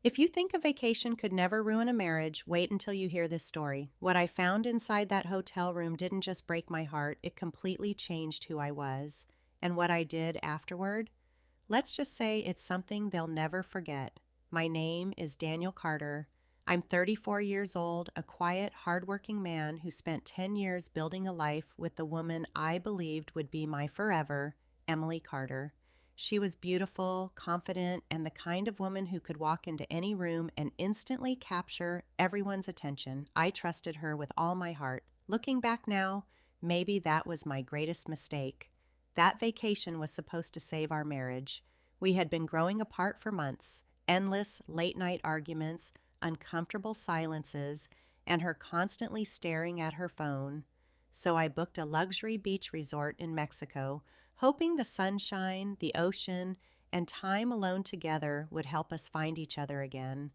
If you think a vacation could never ruin a marriage, wait until you hear this story. What I found inside that hotel room didn't just break my heart, it completely changed who I was. And what I did afterward? Let's just say it's something they'll never forget. My name is Daniel Carter. I'm 34 years old, a quiet, hardworking man who spent 10 years building a life with the woman I believed would be my forever, Emily Carter. She was beautiful, confident, and the kind of woman who could walk into any room and instantly capture everyone's attention. I trusted her with all my heart. Looking back now, maybe that was my greatest mistake. That vacation was supposed to save our marriage. We had been growing apart for months, endless late-night arguments, uncomfortable silences, and her constantly staring at her phone. So I booked a luxury beach resort in Mexico, hoping the sunshine, the ocean, and time alone together would help us find each other again.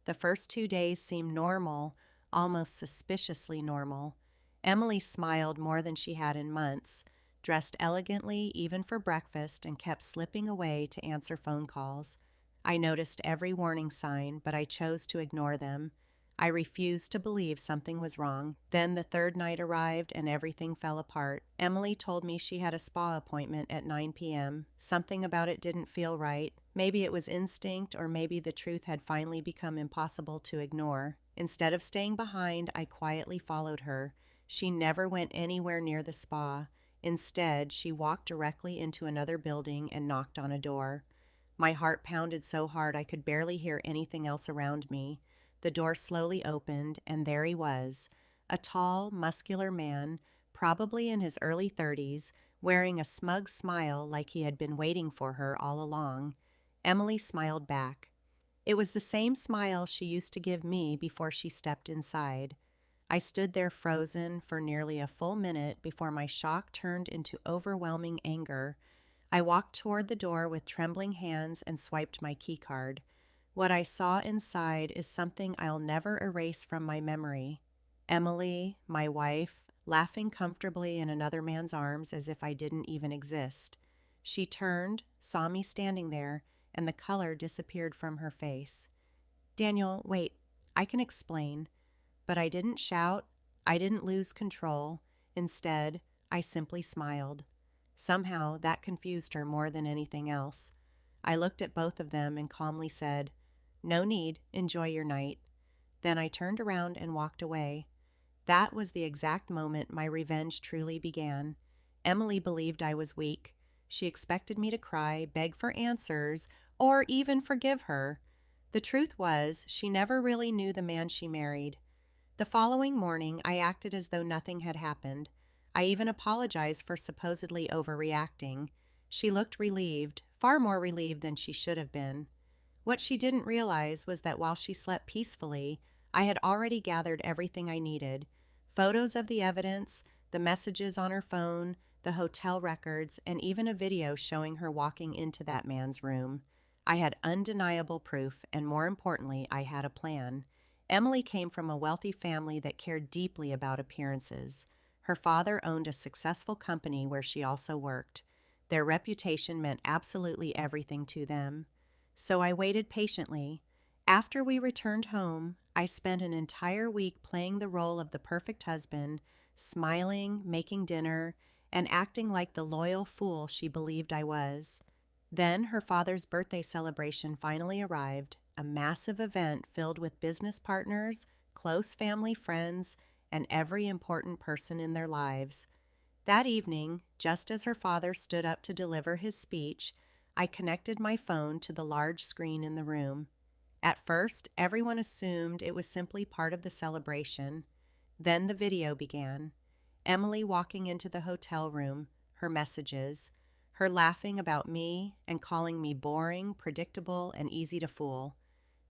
The first 2 days seemed normal, almost suspiciously normal. Emily smiled more than she had in months, dressed elegantly even for breakfast, and kept slipping away to answer phone calls. I noticed every warning sign, but I chose to ignore them. I refused to believe something was wrong. Then the third night arrived and everything fell apart. Emily told me she had a spa appointment at 9 p.m. Something about it didn't feel right. Maybe it was instinct, or maybe the truth had finally become impossible to ignore. Instead of staying behind, I quietly followed her. She never went anywhere near the spa. Instead, she walked directly into another building and knocked on a door. My heart pounded so hard I could barely hear anything else around me. The door slowly opened, and there he was, a tall, muscular man, probably in his early 30s, wearing a smug smile like he had been waiting for her all along. Emily smiled back. It was the same smile she used to give me before she stepped inside. I stood there frozen for nearly a full minute before my shock turned into overwhelming anger. I walked toward the door with trembling hands and swiped my keycard. What I saw inside is something I'll never erase from my memory. Emily, my wife, laughing comfortably in another man's arms as if I didn't even exist. She turned, saw me standing there, and the color disappeared from her face. Daniel, wait, I can explain. But I didn't shout. I didn't lose control. Instead, I simply smiled. Somehow, that confused her more than anything else. I looked at both of them and calmly said, "No need, enjoy your night." Then I turned around and walked away. That was the exact moment my revenge truly began. Emily believed I was weak. She expected me to cry, beg for answers, or even forgive her. The truth was, she never really knew the man she married. The following morning, I acted as though nothing had happened. I even apologized for supposedly overreacting. She looked relieved, far more relieved than she should have been. What she didn't realize was that while she slept peacefully, I had already gathered everything I needed: photos of the evidence, the messages on her phone, the hotel records, and even a video showing her walking into that man's room. I had undeniable proof, and more importantly, I had a plan. Emily came from a wealthy family that cared deeply about appearances. Her father owned a successful company where she also worked. Their reputation meant absolutely everything to them. So I waited patiently. After we returned home, I spent an entire week playing the role of the perfect husband, smiling, making dinner, and acting like the loyal fool she believed I was. Then her father's birthday celebration finally arrived, a massive event filled with business partners, close family friends, and every important person in their lives. That evening, just as her father stood up to deliver his speech, I connected my phone to the large screen in the room. At first, everyone assumed it was simply part of the celebration. Then the video began. Emily walking into the hotel room, her messages, her laughing about me and calling me boring, predictable, and easy to fool.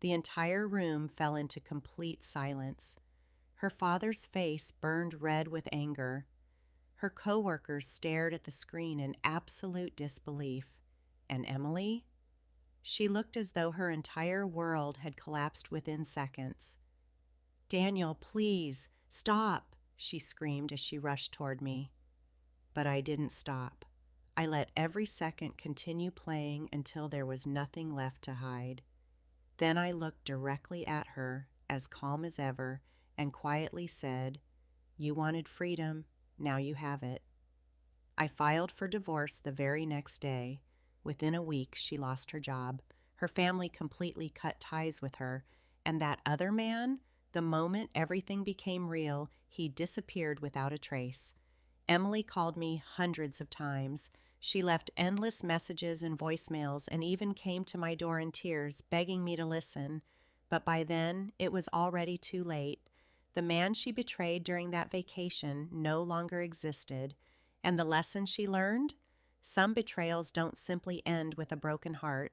The entire room fell into complete silence. Her father's face burned red with anger. Her coworkers stared at the screen in absolute disbelief. And Emily? She looked as though her entire world had collapsed within seconds. "Daniel, please, stop," she screamed as she rushed toward me. But I didn't stop. I let every second continue playing until there was nothing left to hide. Then I looked directly at her, as calm as ever, and quietly said, "You wanted freedom, now you have it." I filed for divorce the very next day. Within a week, she lost her job. Her family completely cut ties with her. And that other man, the moment everything became real, he disappeared without a trace. Emily called me hundreds of times. She left endless messages and voicemails and even came to my door in tears, begging me to listen. But by then, it was already too late. The man she betrayed during that vacation no longer existed. And the lesson she learned? Some betrayals don't simply end with a broken heart.